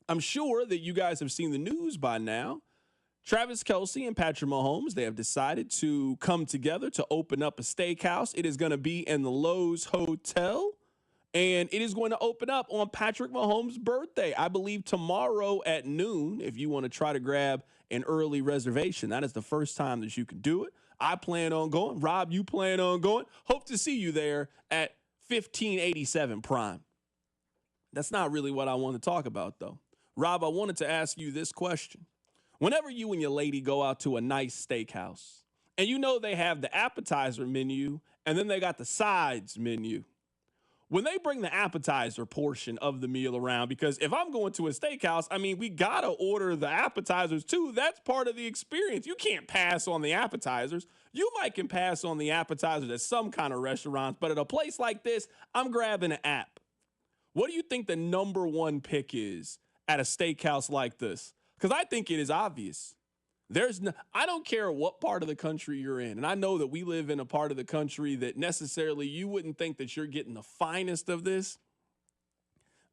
I'm sure that you guys have seen the news by now. Travis Kelce and Patrick Mahomes, they have decided to come together to open up a steakhouse. It is going to be in the Lowe's Hotel, and it is going to open up on Patrick Mahomes' birthday. I believe tomorrow at noon, if you want to try to grab an early reservation. That is the first time that you can do it. I plan on going. Rob, you plan on going. Hope to see you there at 1587 Prime. That's not really what I want to talk about, though. Rob, I wanted to ask you this question. Whenever you and your lady go out to a nice steakhouse, and you know they have the appetizer menu, and then they got the sides menu, when they bring the appetizer portion of the meal around, because if I'm going to a steakhouse, I mean, we got to order the appetizers too. That's part of the experience. You can't pass on the appetizers. You might can pass on the appetizers at some kind of restaurants, but at a place like this, I'm grabbing an app. What do you think the number one pick is at a steakhouse like this? Because I think it is obvious. I don't care what part of the country you're in. And I know that we live in a part of the country that necessarily you wouldn't think that you're getting the finest of this.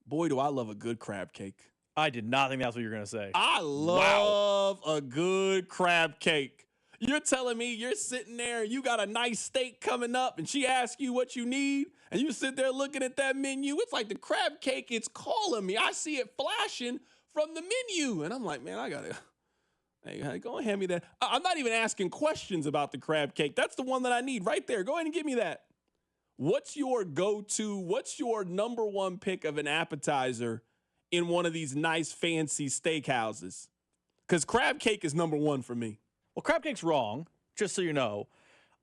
Boy, do I love a good crab cake. I did not think that's what you were going to say. I love a good crab cake. You're telling me you're sitting there, you got a nice steak coming up, and she asks you what you need, and you sit there looking at that menu. It's like the crab cake, it's calling me. I see it flashing from the menu. And I'm like, man, I got to, hey, go and hand me that. I'm not even asking questions about the crab cake. That's the one that I need right there. Go ahead and give me that. What's your go-to? What's your number one pick of an appetizer in one of these nice fancy steakhouses? Because crab cake is number one for me. Well, crab cake's wrong, just so you know.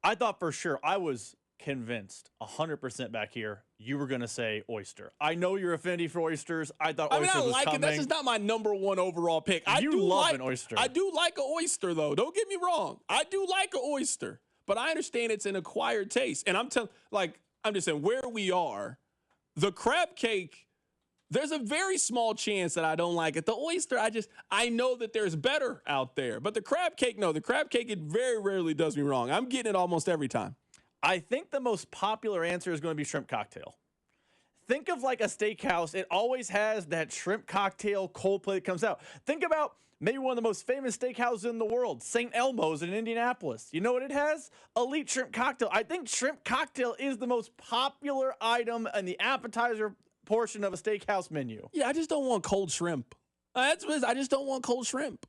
I thought for sure, I was convinced 100% back here you were going to say oyster. I know your affinity for oysters. I thought oysters was coming. That's just not my number one overall pick. I do love an oyster. I do like an oyster, though. Don't get me wrong. I do like an oyster. But I understand it's an acquired taste. And I'm just saying, where we are, the crab cake, there's a very small chance that I don't like it. The oyster, I know that there's better out there. But the crab cake, no. The crab cake, it very rarely does me wrong. I'm getting it almost every time. I think the most popular answer is going to be shrimp cocktail. Think of like a steakhouse. It always has that shrimp cocktail cold plate that comes out. Think about maybe one of the most famous steakhouses in the world, St. Elmo's in Indianapolis. You know what it has? Elite shrimp cocktail. I think shrimp cocktail is the most popular item in the appetizer portion of a steakhouse menu. Yeah, I just don't want cold shrimp. I just don't want cold shrimp.